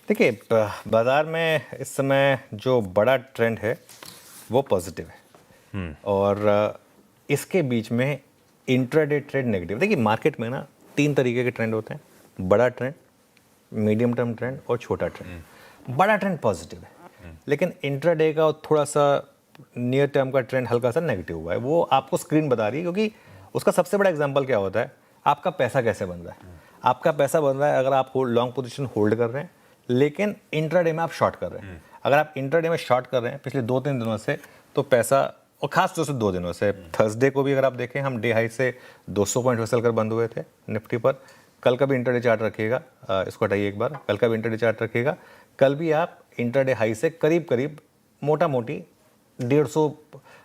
देखिए बाज़ार में इस समय जो बड़ा ट्रेंड है वो पॉजिटिव है और इसके बीच में इंट्राडे ट्रेंड नेगेटिव। देखिए मार्केट में ना 3 तरीके के ट्रेंड होते हैं, बड़ा ट्रेंड, मीडियम टर्म ट्रेंड और छोटा ट्रेंड। बड़ा ट्रेंड पॉजिटिव है लेकिन इंट्राडे का थोड़ा सा नियर टर्म का ट्रेंड हल्का सा नेगेटिव हुआ है। वो आपको स्क्रीन बता रही है क्योंकि उसका सबसे बड़ा एग्जांपल क्या होता है, आपका पैसा कैसे बन रहा है। आपका पैसा बन रहा है अगर आप लॉन्ग पोजीशन होल्ड कर रहे हैं लेकिन इंट्राडे में आप शॉर्ट कर रहे हैं। अगर आप इंट्राडे में शॉर्ट कर रहे हैं पिछले 2-3 दिनों से तो पैसा, और खास तौर से 2 दिनों से, थर्सडे को भी अगर आप देखें हम डे हाई से 200 पॉइंट फिसल कर बंद हुए थे निफ्टी पर। कल का भी इंट्राडे चार्ट रखिएगा, इसको हटाइए एक बार, कल का भी इंट्राडे चार्ट रखिएगा। कल भी आप इंट्राडे हाई से करीब करीब मोटा मोटी 150,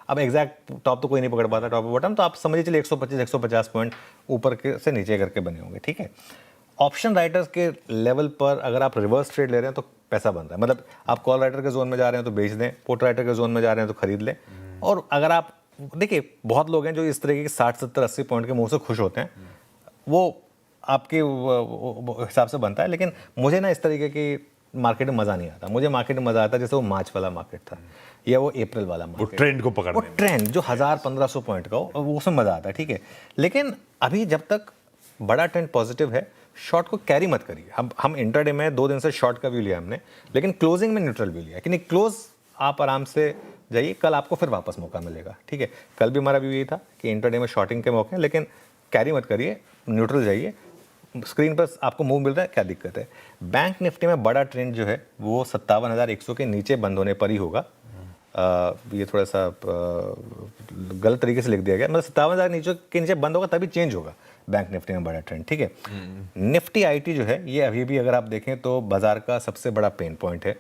अब एग्जैक्ट टॉप तो कोई नहीं पकड़ पाता, टॉप बॉटम तो आप समझिए चलिए 125-150 पॉइंट ऊपर के से नीचे करके बने होंगे। ठीक है, ऑप्शन राइटर्स के लेवल पर अगर आप रिवर्स ट्रेड ले रहे हैं तो पैसा बन रहा है, मतलब आप कॉल राइटर के जोन में जा रहे हैं तो बेच दें, पुट राइटर के जोन में जा रहे हैं तो खरीद लें। और अगर आप देखिए बहुत लोग हैं जो इस तरीके के 60-70-80 पॉइंट के मुंह से खुश होते हैं, वो आपके हिसाब से बनता है। लेकिन मुझे ना इस तरीके की मार्केट में मज़ा नहीं आता। मुझे मार्केट में मज़ा आता जैसे वो मार्च वाला मार्केट था या वो अप्रैल वाला मार्केट, वो ट्रेंड को पकड़ने, वो ट्रेंड जो 1000-1500 पॉइंट का हो, वो उसमें मज़ा आता है। ठीक है, लेकिन अभी जब तक बड़ा ट्रेंड पॉजिटिव है शॉर्ट को कैरी मत करिए। हम इंट्राडे में 2 दिन से शॉर्ट का व्यू लिया हमने, लेकिन क्लोजिंग में न्यूट्रल व्यू लिया कि नहीं, क्लोज आप आराम से जाइए, कल आपको फिर वापस मौका मिलेगा। ठीक है, कल भी हमारा व्यू यही था कि इंट्राडे में शॉर्टिंग के मौके हैं लेकिन कैरी मत करिए, न्यूट्रल जाइए। स्क्रीन पर आपको मूव मिल रहा है, क्या दिक्कत है। बैंक निफ्टी में बड़ा ट्रेंड जो है वो 57,100 के नीचे बंद होने पर ही होगा। ये थोड़ा सा गलत तरीके से लिख दिया गया, मतलब 57,000 के नीचे बंद होगा तभी चेंज होगा बैंक निफ्टी में बड़ा ट्रेंड। ठीक है, निफ्टी आईटी जो है ये अभी भी अगर आप देखें तो बाजार का सबसे बड़ा पेन पॉइंट है।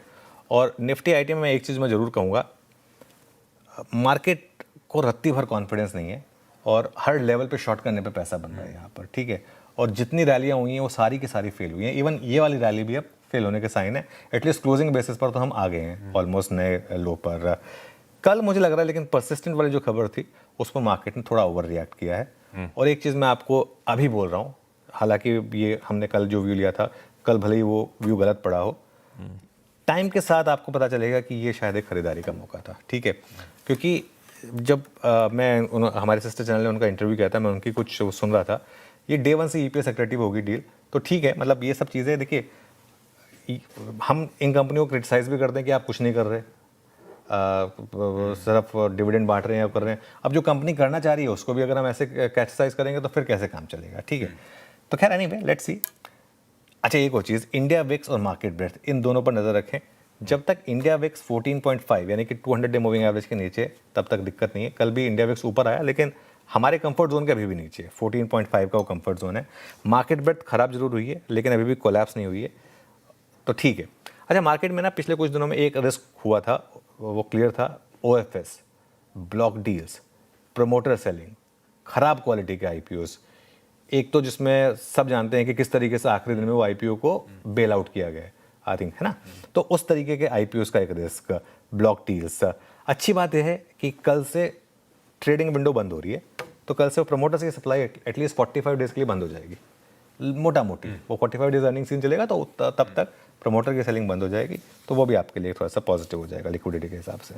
और निफ्टी आईटी में मैं एक चीज़ मैं ज़रूर कहूँगा, मार्केट को रत्ती भर कॉन्फिडेंस नहीं है और हर लेवल पे शॉर्ट करने पे पैसा बन रहा है यहाँ पर। ठीक है, और जितनी रैलियाँ हुई हैं वो सारी की सारी फेल हुई हैं। इवन ये वाली रैली भी अब फेल होने के साइन है। एटलीस्ट क्लोजिंग बेसिस पर तो हम आ गए हैं ऑलमोस्ट नए लो पर। कल मुझे लग रहा है लेकिन परसिस्टेंट वाली जो खबर थी उस पर मार्केट ने थोड़ा ओवर रिएक्ट किया है। और एक चीज़ मैं आपको अभी बोल रहा हूँ, हालांकि ये हमने कल जो व्यू लिया था, कल भले ही वो व्यू गलत पड़ा हो, टाइम के साथ आपको पता चलेगा कि ये शायद एक खरीदारी का मौका था। ठीक है, क्योंकि जब मैं हमारे सिस्टर चैनल ने उनका इंटरव्यू किया था, मैं उनकी कुछ सुन रहा था, ये डे 1 से ईपीएस एक्टिव होगी डील, तो ठीक है, मतलब ये सब चीज़ें देखिए हम इन कंपनियों को क्रिटिसाइज़ भी करते हैं कि आप कुछ नहीं कर रहे, सिर्फ डिविडेंड बांट रहे हैं या कर रहे हैं। अब जो कंपनी करना चाह रही है उसको भी अगर हम ऐसे क्रिटिसाइज करेंगे तो फिर कैसे काम चलेगा। ठीक है, तो खैर एनीवे लेट्स सी। अच्छा, एक और चीज़, इंडिया विक्स और मार्केट ब्रेथ, इन दोनों पर नज़र रखें। जब तक इंडिया विक्स 14.5 यानी कि 200 डे मूविंग एवरेज के नीचे, तब तक दिक्कत नहीं है। कल भी इंडिया विक्स ऊपर आया लेकिन हमारे कंफर्ट जोन के अभी भी नीचे है, 14.5 का वो कंफर्ट जोन है। मार्केट ब्रेथ खराब जरूर हुई है लेकिन अभी भी कोलैप्स नहीं हुई है, तो ठीक है। अच्छा, मार्केट में ना पिछले कुछ दिनों में एक रिस्क हुआ था, वो क्लियर था, OFS, block deals, promoter selling, खराब क्वालिटी के आईपीओस। एक तो जिसमें सब जानते हैं कि किस तरीके से आखिरी दिन में वो आईपीओ को बेल आउट किया गया है, आई थिंक, है ना। तो उस तरीके के आईपीओस का एक रिस्क, ब्लॉक डील्स। अच्छी बात यह है कि कल से ट्रेडिंग विंडो बंद हो रही है, तो कल से वो प्रमोटर्स की सप्लाई एटलीस्ट 45 डेज के लिए बंद हो जाएगी, मोटा मोटी। वो 45 डेज अर्निंग सीन चलेगा तो तब तक प्रमोटर की सेलिंग बंद हो जाएगी, तो वो भी आपके लिए थोड़ा सा पॉजिटिव हो जाएगा लिक्विडिटी के हिसाब से।